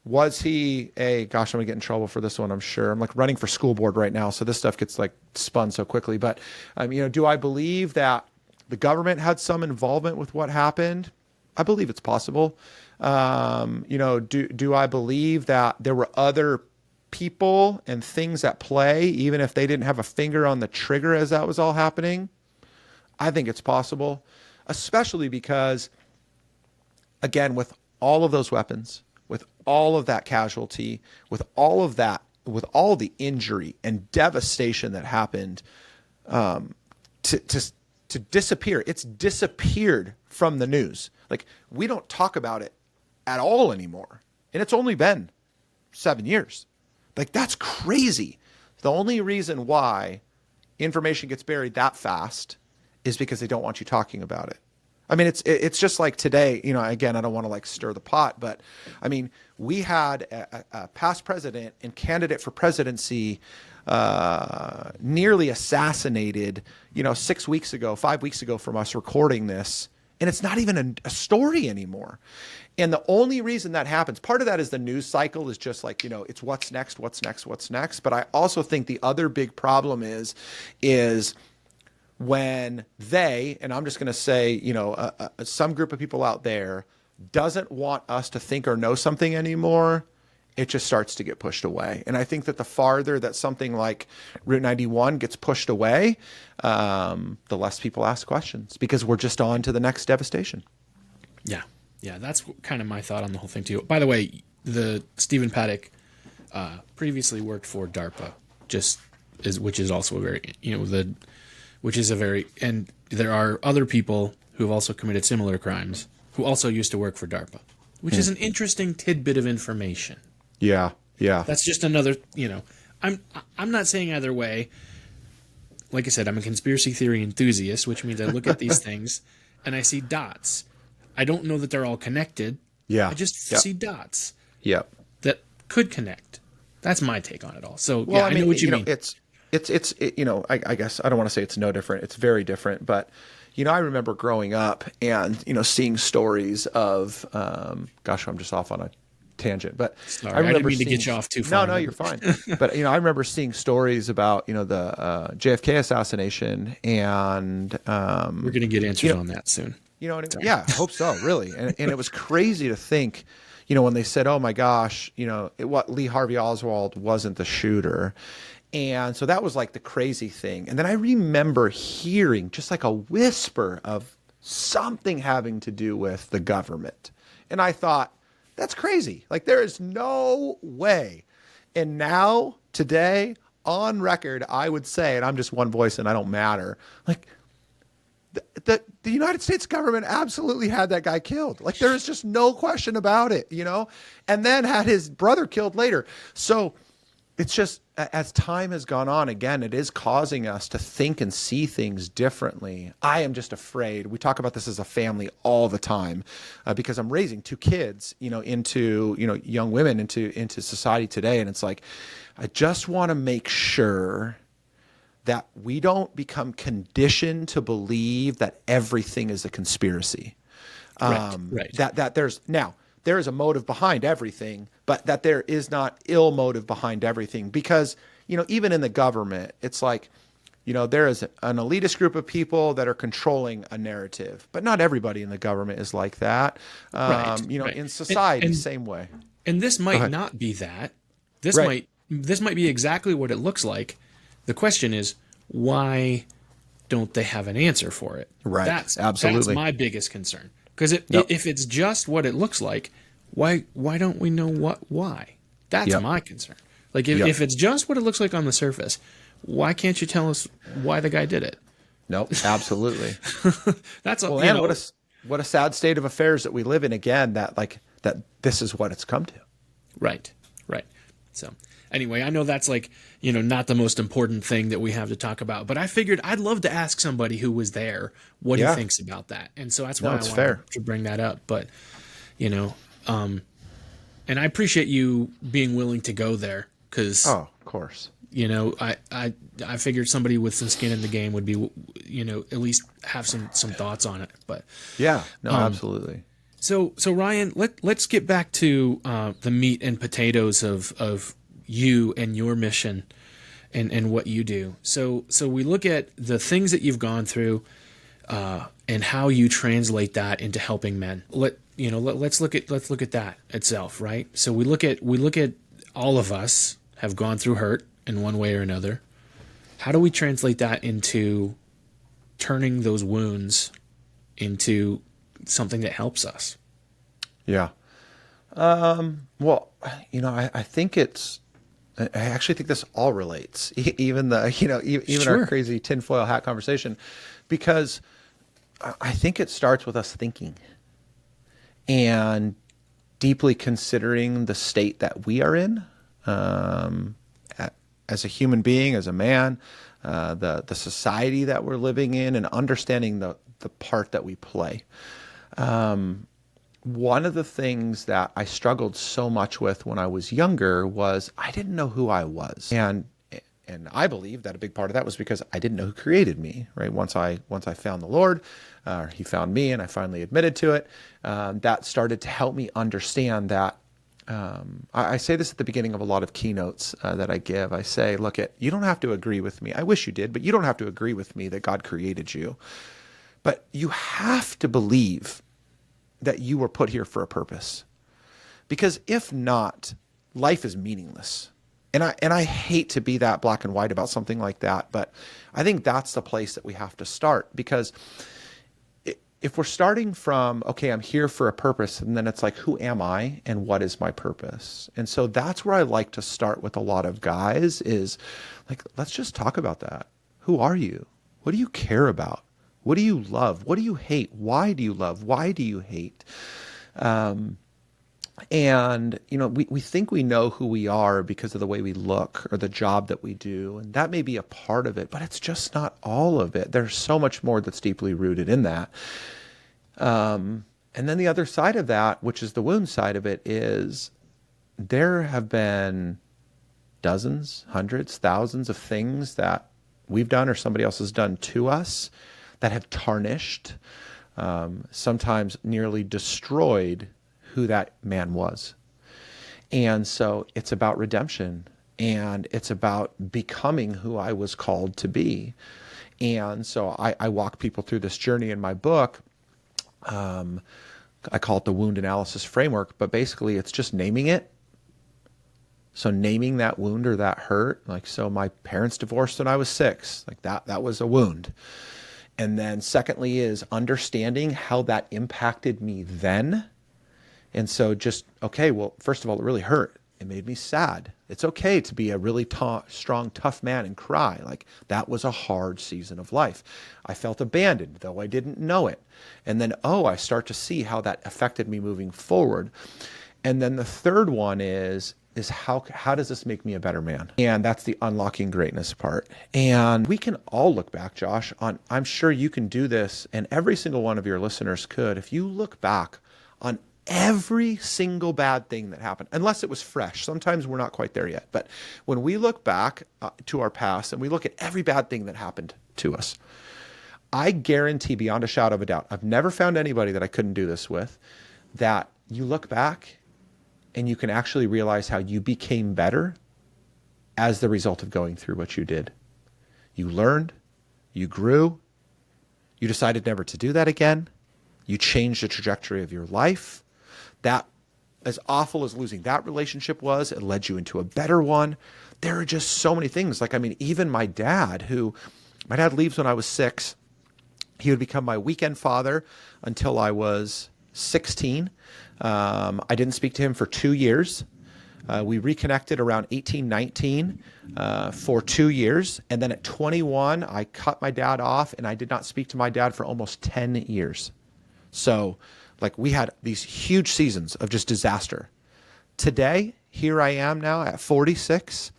Speaker 3: Was he I'm gonna get in trouble for this one, I'm sure. I'm like running for school board right now, so this stuff gets like spun so quickly. But do I believe that the government had some involvement with what happened? I believe it's possible. Do I believe that there were other people and things at play, even if they didn't have a finger on the trigger as that was all happening? I think it's possible, especially because, again, with all of those weapons, with all of that casualty, with all of that, with all the injury and devastation that happened, to disappear. It's disappeared from the news. Like, we don't talk about it at all anymore. And it's only been 7 years. Like, that's crazy. The only reason why information gets buried that fast is because they don't want you talking about it. I mean, it's just like today, again, I don't want to like stir the pot, but I mean, we had a past president and candidate for presidency nearly assassinated, 5 weeks ago from us recording this. And it's not even a story anymore. And the only reason that happens, part of that is the news cycle is just like, it's what's next. But I also think the other big problem is when they, and I'm just going to say, some group of people out there doesn't want us to think or know something anymore, it just starts to get pushed away. And I think that the farther that something like Route 91 gets pushed away, the less people ask questions because we're just on to the next devastation.
Speaker 2: Yeah. Yeah. That's kind of my thought on the whole thing too. By the way, the Stephen Paddock previously worked for DARPA, which is also a very, and there are other people who have also committed similar crimes who also used to work for DARPA, which is an interesting tidbit of information.
Speaker 3: Yeah. Yeah.
Speaker 2: That's just another, I'm not saying either way. Like I said, I'm a conspiracy theory enthusiast, which means I look at these things and I see dots. I don't know that they're all connected.
Speaker 3: Yeah.
Speaker 2: I just see dots.
Speaker 3: Yep.
Speaker 2: That could connect. That's my take on it all. So I know what you mean.
Speaker 3: I guess I don't want to say it's no different. It's very different. But, I remember growing up and, seeing stories of, I'm just off on a tangent, but
Speaker 2: sorry,
Speaker 3: I remember
Speaker 2: I didn't mean to get you off too far.
Speaker 3: No, you're fine. But, I remember seeing stories about, the JFK assassination and,
Speaker 2: we're going to get answers on that soon.
Speaker 3: Yeah, I hope so, really. And it was crazy to think, when they said, oh my gosh, what Lee Harvey Oswald wasn't the shooter. And so that was like the crazy thing. And then I remember hearing just like a whisper of something having to do with the government. And I thought, that's crazy. Like, there is no way. And now, today, on record, I would say, and I'm just one voice and I don't matter, like, the United States government absolutely had that guy killed. Like, there is just no question about it, and then had his brother killed later. So it's just, as time has gone on, again, it is causing us to think and see things differently. I am just afraid. We talk about this as a family all the time because I'm raising two kids, into, young women into society today. And it's like, I just want to make sure that we don't become conditioned to believe that everything is a conspiracy.
Speaker 2: Right.
Speaker 3: That there is a motive behind everything, but that there is not ill motive behind everything. Because, even in the government, it's like, there is an elitist group of people that are controlling a narrative, but not everybody in the government is like that.
Speaker 2: Right.
Speaker 3: In society, same way.
Speaker 2: And this might not be that. This might be exactly what it looks like. The question is, why don't they have an answer for it?
Speaker 3: Right. Absolutely.
Speaker 2: That's my biggest concern. Because if it's just what it looks like, why don't we know why? That's my concern. Like if it's just what it looks like on the surface, why can't you tell us why the guy did it?
Speaker 3: Nope, absolutely.
Speaker 2: That's
Speaker 3: what a sad state of affairs that we live in again, that this is what it's come to.
Speaker 2: Right. So anyway, I know that's not the most important thing that we have to talk about, but I figured I'd love to ask somebody who was there what he thinks about that. And so that's why I wanted to bring that up. But, and I appreciate you being willing to go there because,
Speaker 3: of course,
Speaker 2: I figured somebody with some skin in the game would be, at least have some thoughts on it. But
Speaker 3: absolutely.
Speaker 2: So Ryan, let's get back to the meat and potatoes of you and your mission and what you do. So we look at the things that you've gone through and how you translate that into helping men. Let's look at that itself, right? So we look at all of us have gone through hurt in one way or another. How do we translate that into turning those wounds into something that helps us?
Speaker 3: Yeah. Well, I think I actually think this all relates, even
Speaker 2: Sure.
Speaker 3: our crazy tinfoil hat conversation, because I think it starts with us thinking and deeply considering the state that we are in, as a human being, as a man, the society that we're living in, and understanding the part that we play. One of the things that I struggled so much with when I was younger was I didn't know who I was. And I believe that a big part of that was because I didn't know who created me, right? Once I found the Lord, he found me, and I finally admitted to it, that started to help me understand that. I say this at the beginning of a lot of keynotes that I give. I say, look, you don't have to agree with me. I wish you did, but you don't have to agree with me that God created you. But you have to believe that you were put here for a purpose. Because if not, life is meaningless. And I hate to be that black and white about something like that, but I think that's the place that we have to start. Because if we're starting from, okay, I'm here for a purpose, and then it's like, who am I and what is my purpose? And so that's where I like to start with a lot of guys is like, let's just talk about that. Who are you? What do you care about? What do you love? What do you hate? Why do you love? Why do you hate? And, we think we know who we are because of the way we look or the job that we do. And that may be a part of it, but it's just not all of it. There's so much more that's deeply rooted in that. And then the other side of that, which is the wound side of it, is there have been dozens, hundreds, thousands of things that we've done or somebody else has done to us that have tarnished, sometimes nearly destroyed who that man was. And so it's about redemption, and it's about becoming who I was called to be. And so I walk people through this journey in my book. I call it the wound analysis framework, but basically it's just naming it. So naming that wound or that hurt, so my parents divorced when I was 6, that was a wound. And then secondly is understanding how that impacted me then. And so first of all, it really hurt. It made me sad. It's okay to be a really strong, tough man and cry. That was a hard season of life. I felt abandoned, though I didn't know it. And then, I start to see how that affected me moving forward. And then the third one is is how does this make me a better man? And that's the unlocking greatness part. And we can all look back, Josh, on, I'm sure you can do this, and every single one of your listeners could. If you look back on every single bad thing that happened, unless it was fresh. Sometimes we're not quite there yet. But when we look back to our past and we look at every bad thing that happened to us, I guarantee beyond a shadow of a doubt, I've never found anybody that I couldn't do this with, that you look back and you can actually realize how you became better as the result of going through what you did. You learned, you grew, you decided never to do that again. You changed the trajectory of your life. That, as awful as losing that relationship was, it led you into a better one. There are just so many things. Like, I mean, even my dad leaves when I was 6. He would become my weekend father until I was 16. I didn't speak to him for 2 years. We reconnected around 18, 19 for 2 years. And then at 21, I cut my dad off and I did not speak to my dad for almost 10 years. So like, we had these huge seasons of just disaster. Today, here I am now at 46.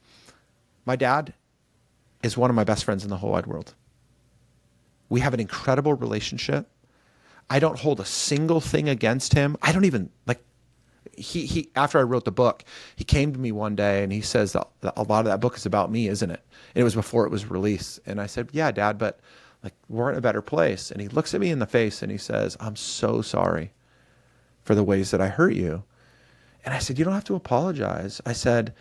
Speaker 3: My dad is one of my best friends in the whole wide world. We have an incredible relationship. I don't hold a single thing against him. I don't even, like, he after I wrote the book, he came to me one day and he says, a lot of that book is about me, isn't it? And it was before it was released. And I said, yeah, Dad, but like, we're in a better place. And he looks at me in the face and he says, I'm so sorry for the ways that I hurt you. And I said, you don't have to apologize. I said,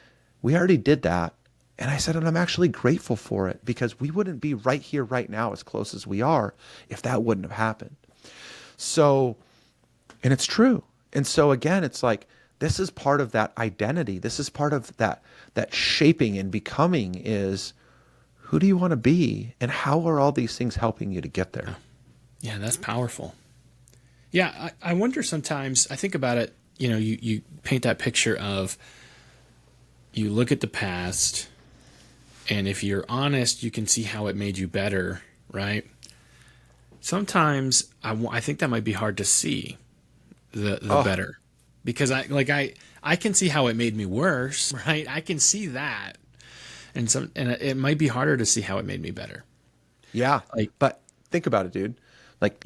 Speaker 3: we already did that. And I said, and I'm actually grateful for it, because we wouldn't be right here, right now, as close as we are, if that wouldn't have happened. So, and it's true. And so again, it's like, this is part of that identity. This is part of that shaping and becoming, is, who do you want to be? And how are all these things helping you to get there?
Speaker 2: Yeah, that's powerful. Yeah, I wonder sometimes, I think about it, you paint that picture of, you look at the past, and if you're honest, you can see how it made you better, right? Sometimes I think that might be hard to see, the better. Because I can see how it made me worse, right? I can see that. And it might be harder to see how it made me better.
Speaker 3: Yeah. But think about it, dude. Like,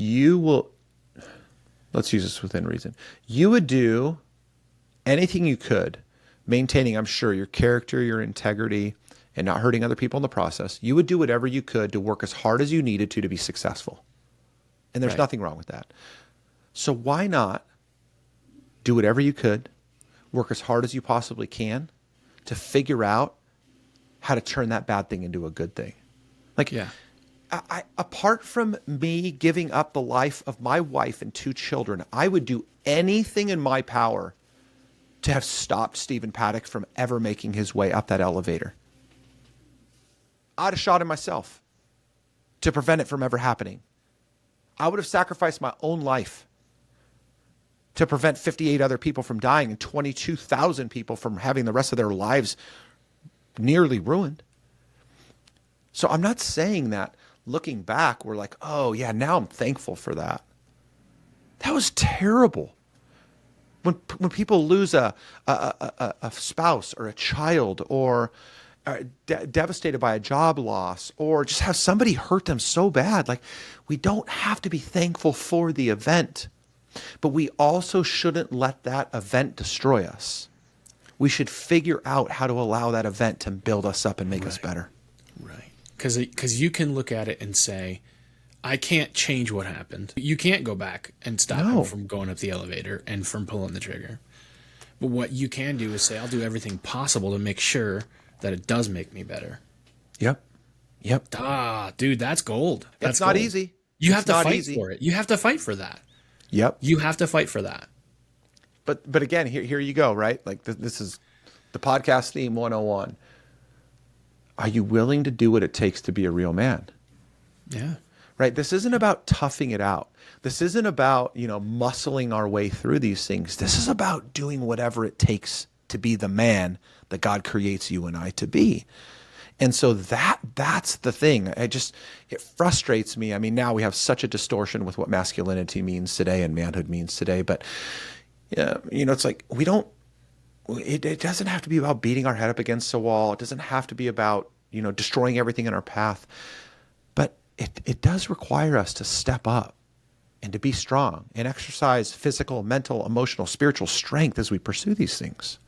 Speaker 3: let's use this within reason. You would do anything you could, maintaining, I'm sure, your character, your integrity, and not hurting other people in the process. You would do whatever you could to work as hard as you needed to be successful. And there's nothing wrong with that. So why not do whatever you could, work as hard as you possibly can to figure out how to turn that bad thing into a good thing? Like, yeah. I apart from me giving up the life of my wife and 2 children, I would do anything in my power to have stopped Stephen Paddock from ever making his way up that elevator. I'd have shot him myself to prevent it from ever happening. I would have sacrificed my own life to prevent 58 other people from dying and 22,000 people from having the rest of their lives nearly ruined. So I'm not saying that looking back, we're like, oh yeah, now I'm thankful for that. That was terrible. When people lose a spouse or a child, or are devastated by a job loss, or just have somebody hurt them so bad, like, we don't have to be thankful for the event, but we also shouldn't let that event destroy us. We should figure out how to allow that event to build us up and make us better.
Speaker 2: Right. Because you can look at it and say, I can't change what happened. You can't go back and stop him from going up the elevator and from pulling the trigger. But what you can do is say, I'll do everything possible to make sure that it does make me better.
Speaker 3: Yep.
Speaker 2: Dude, that's gold.
Speaker 3: That's not easy.
Speaker 2: You have to fight for it. You have to fight for that.
Speaker 3: Yep.
Speaker 2: You have to fight for that.
Speaker 3: But again, here you go, right? Like, this is the podcast theme 101. Are you willing to do what it takes to be a real man?
Speaker 2: Yeah.
Speaker 3: Right? This isn't about toughing it out. This isn't about, muscling our way through these things. This is about doing whatever it takes to be the man that God creates you and I to be. And so that's the thing. It frustrates me. I mean, now we have such a distortion with what masculinity means today and manhood means today. But, it's like, we don't it doesn't have to be about beating our head up against a wall. It doesn't have to be about, destroying everything in our path. But it does require us to step up and to be strong and exercise physical, mental, emotional, spiritual strength as we pursue these things.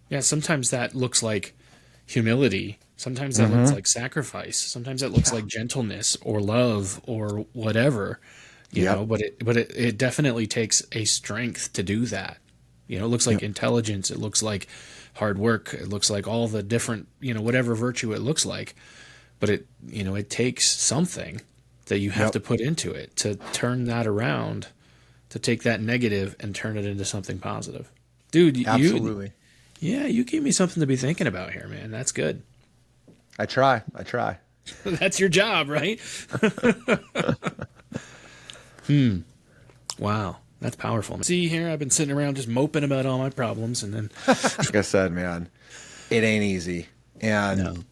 Speaker 2: Yeah, sometimes that looks like humility. Sometimes that looks like sacrifice. Sometimes that looks like gentleness or love or whatever, you know, but it definitely takes a strength to do that. It looks like intelligence. It looks like hard work. It looks like all the different, whatever virtue it looks like. But it takes something that you have to put into it to turn that around, to take that negative and turn it into something positive. Dude,
Speaker 3: Absolutely.
Speaker 2: You gave me something to be thinking about here, man. That's good.
Speaker 3: I try.
Speaker 2: That's your job, right? Wow. That's powerful. See here, I've been sitting around just moping about all my problems, and then
Speaker 3: Like I said, man, it ain't easy. And,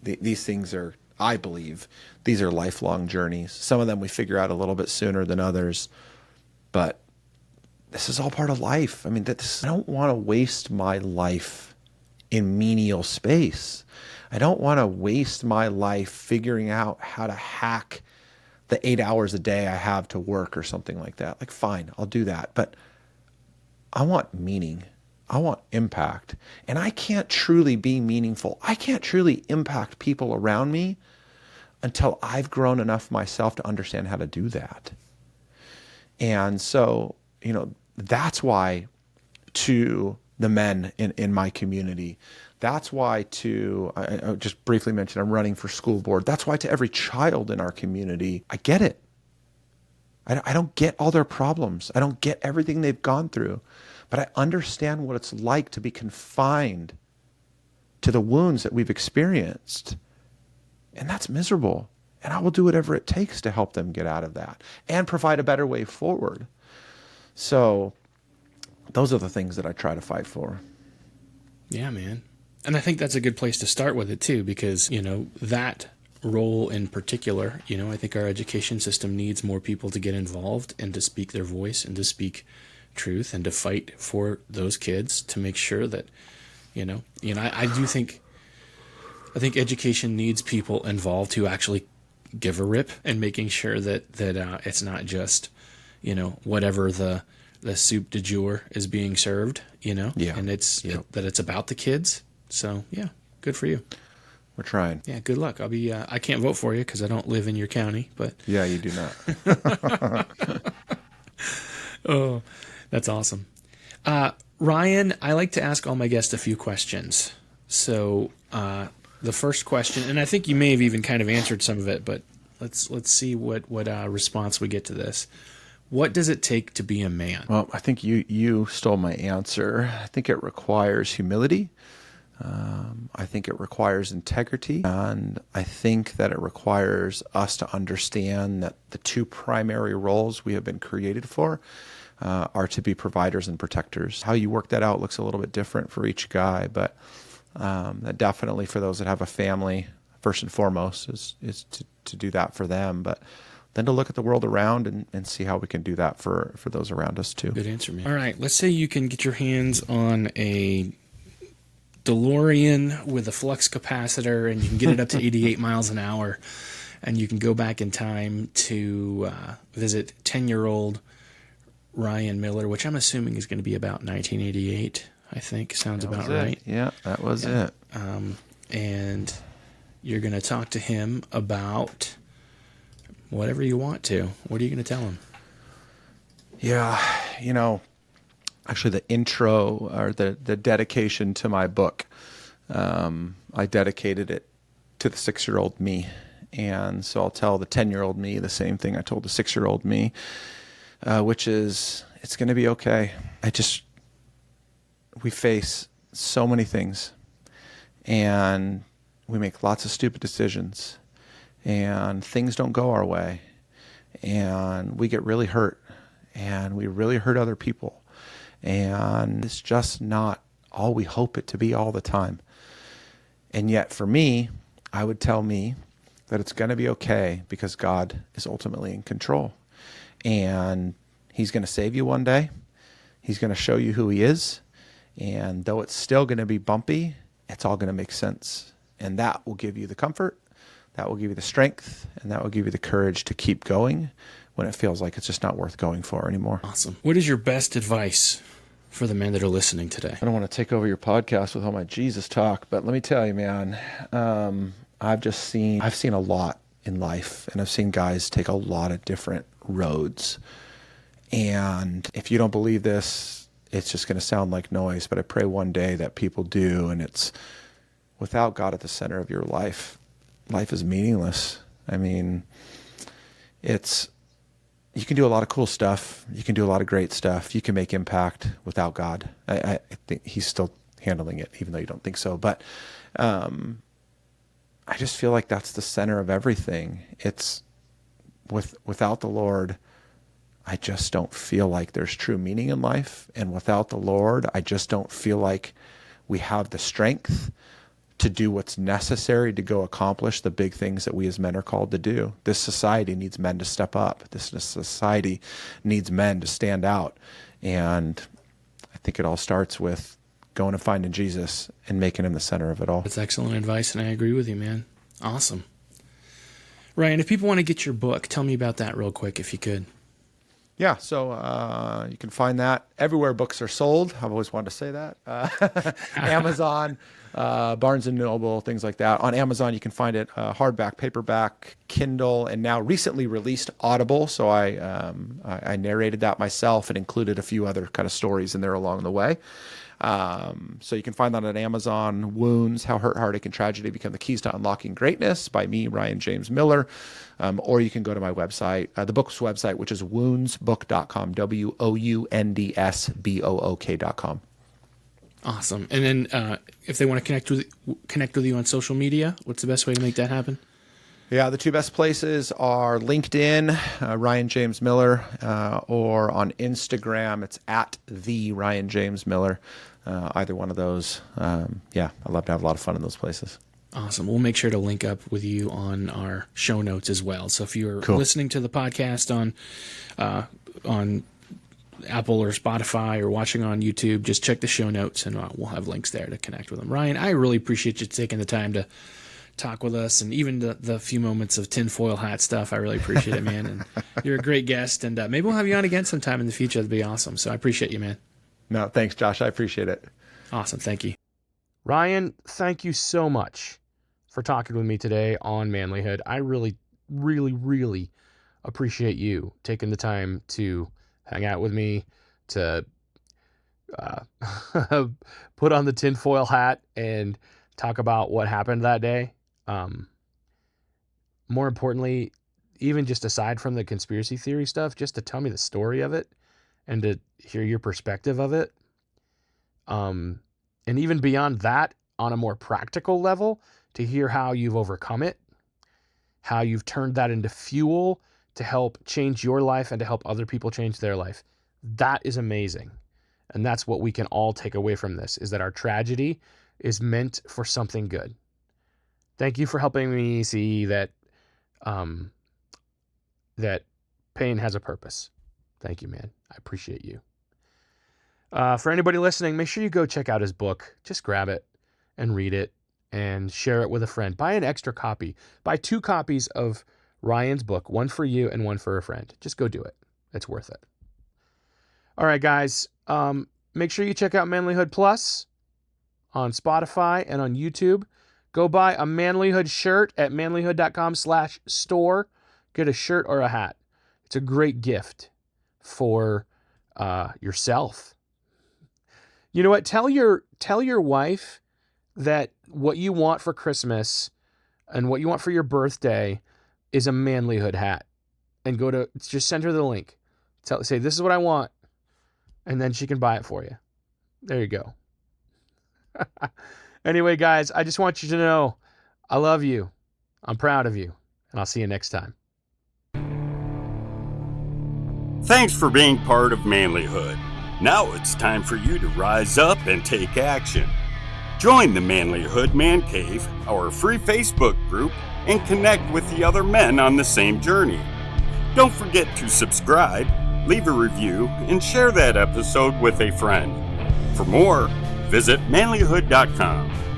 Speaker 3: these things are, I believe, these are lifelong journeys. Some of them we figure out a little bit sooner than others, but this is all part of life. I mean, I don't want to waste my life in menial space. I don't want to waste my life figuring out how to hack the 8 hours a day I have to work or something like that. Like, fine, I'll do that. But I want meaning. I want impact. And I can't truly be meaningful. I can't truly impact people around me until I've grown enough myself to understand how to do that. And so, that's why to the men in my community, that's why I just briefly mentioned, I'm running for school board. That's why to every child in our community, I get it. I don't get all their problems. I don't get everything they've gone through, but I understand what it's like to be confined to the wounds that we've experienced. And that's miserable. And I will do whatever it takes to help them get out of that and provide a better way forward. So those are the things that I try to fight for.
Speaker 2: yeah, man. And I think that's a good place to start with it too, because, that role in particular, I think our education system needs more people to get involved and to speak their voice and to speak truth and to fight for those kids to make sure that, I think education needs people involved who actually give a rip and making sure that it's not just, whatever the soup du jour is being served, and that it's about the kids. So yeah, good for you.
Speaker 3: We're trying.
Speaker 2: Yeah, good luck. I can't vote for you because I don't live in your county, but
Speaker 3: Yeah, you do not.
Speaker 2: oh, that's awesome. Ryan, I like to ask all my guests a few questions. So the first question, and I think you may have even kind of answered some of it, but let's see what response we get to this. What does it take to be a man?
Speaker 3: Well, I think you stole my answer. I think it requires humility. I think it requires integrity. And I think that it requires us to understand that the two primary roles we have been created for are to be providers and protectors. How you work that out looks a little bit different for each guy, but that definitely for those that have a family, first and foremost, is to do that for them. But then to look at the world around and see how we can do that for those around us too.
Speaker 2: Good answer, man. All right, let's say you can get your hands on a DeLorean with a flux capacitor and you can get it up to 88 miles an hour and you can go back in time to visit 10-year-old Ryan Miller, which I'm assuming is going to be about 1988, I think. Sounds about right.
Speaker 3: Yeah, that was it.
Speaker 2: And you're going to talk to him about whatever you want to. What are you going to tell him?
Speaker 3: Yeah, actually the intro or the dedication to my book, I dedicated it to the 6-year-old me. And so I'll tell the 10-year-old me the same thing I told the 6-year-old me, which is it's going to be okay. We face so many things and we make lots of stupid decisions and things don't go our way and we get really hurt and we really hurt other people. And it's just not all we hope it to be all the time. And yet for me, I would tell me that it's going to be okay because God is ultimately in control. And he's going to save you one day. He's going to show you who he is. And though it's still going to be bumpy, it's all going to make sense. And that will give you the comfort, that will give you the strength, and that will give you the courage to keep going when it feels like it's just not worth going for anymore.
Speaker 2: Awesome. What is your best advice for the men that are listening today?
Speaker 3: I don't want to take over your podcast with all my Jesus talk, but let me tell you, man, I've seen a lot in life, and I've seen guys take a lot of different roads. And if you don't believe this, it's just going to sound like noise, but I pray one day that people do. And it's without God at the center of your life, life is meaningless. I mean, you can do a lot of cool stuff. You can do a lot of great stuff. You can make impact without God. I think he's still handling it, even though you don't think so. But I just feel like that's the center of everything. It's without the Lord, I just don't feel like there's true meaning in life. And without the Lord, I just don't feel like we have the strength to do what's necessary to go accomplish the big things that we as men are called to do. This society needs men to step up. This society needs men to stand out. And I think it all starts with going and finding Jesus and making him the center of it all.
Speaker 2: That's excellent advice, and I agree with you, man. Awesome. Ryan, if people want to get your book, tell me about that real quick, if you could.
Speaker 3: Yeah, so you can find that everywhere books are sold. I've always wanted to say that. Amazon, Barnes & Noble, things like that. On Amazon, you can find it hardback, paperback, Kindle, and now recently released Audible. So I narrated that myself and included a few other kind of stories in there along the way. So you can find that on Amazon. Wounds, How Hurt, Heartache, and Tragedy Become the Keys to Unlocking Greatness by me, Ryan James Miller. Or you can go to my website, the book's website, which is woundsbook.com, WOUNDSBOOK.com.
Speaker 2: Awesome. And then if they want to connect with you on social media, what's the best way to make that happen?
Speaker 3: Yeah, the two best places are LinkedIn, Ryan James Miller, or on Instagram, it's at the Ryan James Miller. Either one of those. I love to have a lot of fun in those places.
Speaker 2: Awesome. We'll make sure to link up with you on our show notes as well. So if you're listening to the podcast on Apple or Spotify or watching on YouTube, just check the show notes and we'll have links there to connect with them. Ryan, I really appreciate you taking the time to talk with us, and even the few moments of tinfoil hat stuff. I really appreciate it, man. And you're a great guest, and maybe we'll have you on again sometime in the future. That'd be awesome. So I appreciate you, man.
Speaker 3: No, thanks, Josh. I appreciate it.
Speaker 2: Awesome. Thank you. Ryan, thank you so much for talking with me today on Manlihood. I really, really, really appreciate you taking the time to hang out with me, to put on the tinfoil hat and talk about what happened that day. More importantly, even just aside from the conspiracy theory stuff, just to tell me the story of it and to hear your perspective of it. And even beyond that, on a more practical level, to hear how you've overcome it, how you've turned that into fuel to help change your life and to help other people change their life. That is amazing. And that's what we can all take away from this, is that our tragedy is meant for something good. Thank you for helping me see that that pain has a purpose. Thank you, man. I appreciate you. For anybody listening, make sure you go check out his book. Just grab it and read it and share it with a friend. Buy an extra copy. Buy 2 copies of Ryan's book, one for you and one for a friend. Just go do it. It's worth it. All right, guys. Make sure you check out Manlihood Plus on Spotify and on YouTube. Go buy a Manlihood shirt at manlihood.com/store. Get a shirt or a hat. It's a great gift for yourself. You know what? Tell your wife that what you want for Christmas and what you want for your birthday is a Manlihood hat. And just send her the link. Say, this is what I want. And then she can buy it for you. There you go. Anyway, guys, I just want you to know I love you. I'm proud of you. And I'll see you next time.
Speaker 1: Thanks for being part of Manlihood. Now it's time for you to rise up and take action. Join the Manlihood Man Cave, our free Facebook group, and connect with the other men on the same journey. Don't forget to subscribe, leave a review, and share that episode with a friend. For more, visit manlihood.com.